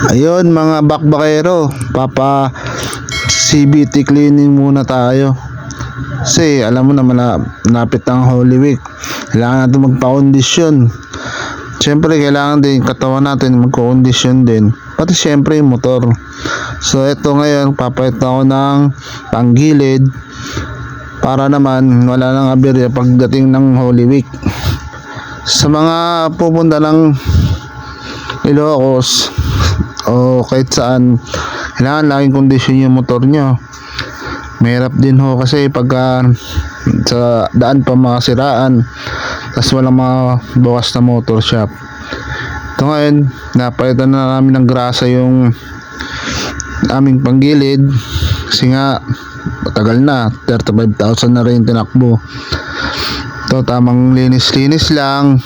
Ayun mga bakbakero, papa CBT cleaning muna tayo. Kasi alam mo na malapit ang Holy Week. Kailangan natin magpa-kondisyon. Siyempre kailangan din katawan natin magko-kondisyon din. Pati siyempre yung motor. So eto ngayon, papayat ako ng panggilid para naman wala nang aberya pagdating ng Holy Week. Sa mga pupunta ng Ilocos o kahit saan, kailangan laging kondisyon yung motor nyo. Mahirap din ho kasi pagka sa daan pa makasiraan tapos walang mga bawas na motor shop. Ito ngayon, napalitan na namin ng grasa yung aming panggilid kasi nga matagal na, 35,000 na rin tinakbo. Ito tamang linis-linis lang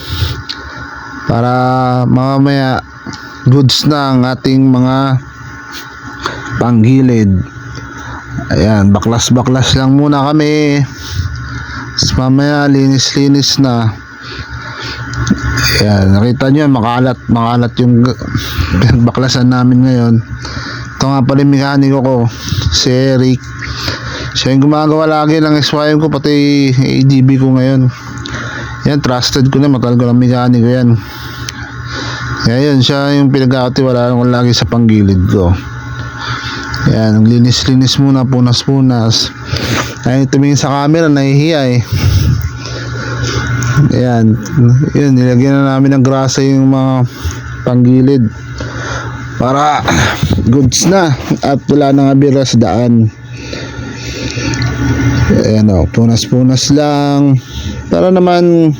para mamaya goods na ang ating mga panggilid. Ayan, baklas lang muna kami. Tapos mamaya linis na. Ayan, nakita nyo makalat yung baklasan namin ngayon. Ito nga pala yung mekaniko ko, si Eric. Siya yung gumagawa lagi ng SYM ko, pati ADB ko ngayon. Yan, trusted ko na, matagal ko ng mekaniko yan. Kaya yun, siya yung pinag-aatiwalaan ko lagi sa panggilid ko. Yan, naglinis-linis muna, punas-punas. Ay, tumingin sa camera, nahihiya eh. Ayan, yun, nilagyan na namin ng grasa yung mga panggilid para goods na at wala nang abira sa daan. Ayan o, punas-punas lang para naman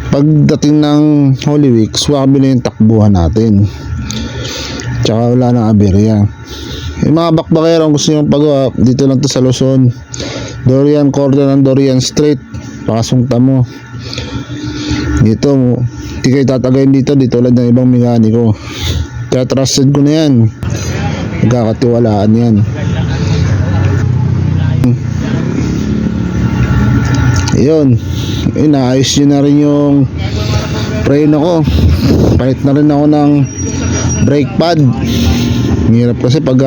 pagdating ng Holy Week, swabe na yung takbuhan natin. Tsaka wala nang aberya. Yung mga bakbakero gusto nyo pagawa, dito lang to sa Luzon, Dorian, corner ng Dorian Street, pakasungta mo dito. Hindi kayo tatagayin dito lang ng ibang mekaniko, kaya trusted ko na yan, magkakatiwalaan yan. Ayun, inaayos nyo na rin yung preno ko, palit na rin ako ng brake pad. Hirap kasi pag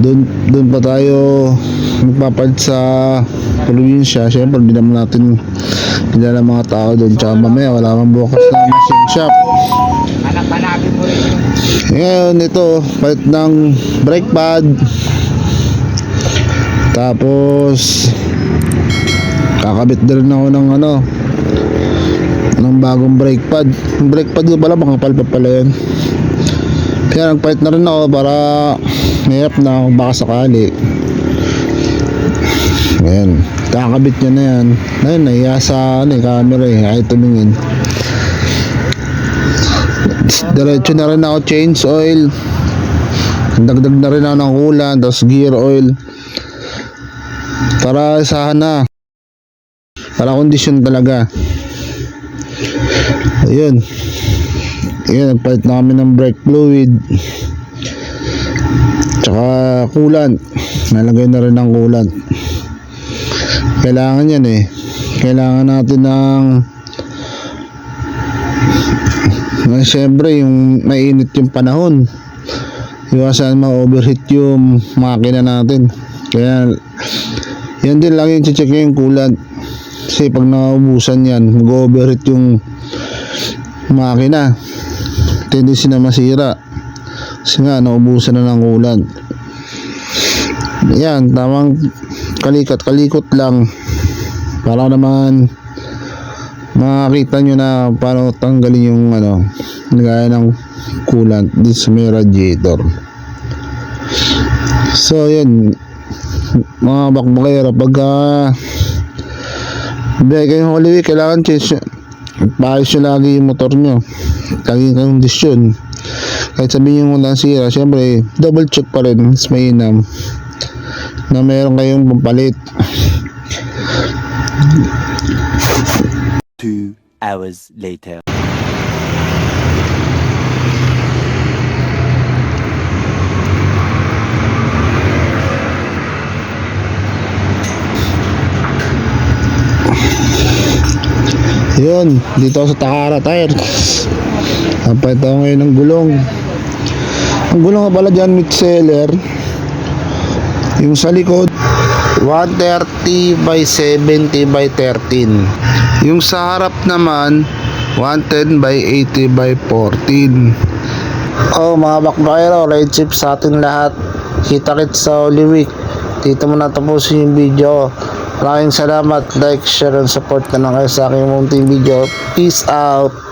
doon pa tayo magpapalit sa probinsya, syempre hindi naman natin kilala mga tao doon, tsaka mamaya wala mang bukas na machine shop. Ngayon ito, palit ng brake pad, tapos kakabit na rin ako ng bagong brake pad. Yung brake pad ko pala, makapal pa pala yan. Kaya nagpalit na rin ako para mahirap na ako baka sakali. Ayan, kakabit niya na yan. Ayun, nahiya sa camera eh, ay tumingin. Diretso na rin ako change oil, dagdag na rin ako ng ulan, tapos gear oil para isahan na, para kondisyon talaga. Ayun, nagpalit na kami ng brake fluid tsaka coolant, nalagay na rin ng coolant. Kailangan yan eh, kailangan natin ng siyempre yung mainit yung panahon, iwasan ma-overheat yung makina natin. Kaya yan din lang yung check yung coolant, kasi pag naubusan yan, mag-overheat yung makina, tendency na masira kasi nga naubusan na ng coolant. Yan, tamang kalikot lang para naman makakita nyo na paano tanggalin yung gaya ng coolant dito sa may radiator. So yan mga bakbakero, pagka biyahe kayong Holy Week, kailangan change, paayos nyo lagi yung motor nyo, laging kondisyon. Kahit sabihin nyo walang sira, syempre double check pa rin, mas mainam na meron kayong pampalit. 2 hours later. Yun, dito sa Takara Tires. Napahit ako ngayon ng gulong. Ang gulong nga pala dyan, meat seller. Yung sa likod, 130 by 70 by 13. Yung sa harap naman, 110 by 80 by 14. Oh, mga bakbakero, ride chip sa ating lahat. Kita-kits sa Holy Week. Dito mo natapusin yung video. Maraming salamat, like, share, and support na lang kayo sa aking munting video. Peace out!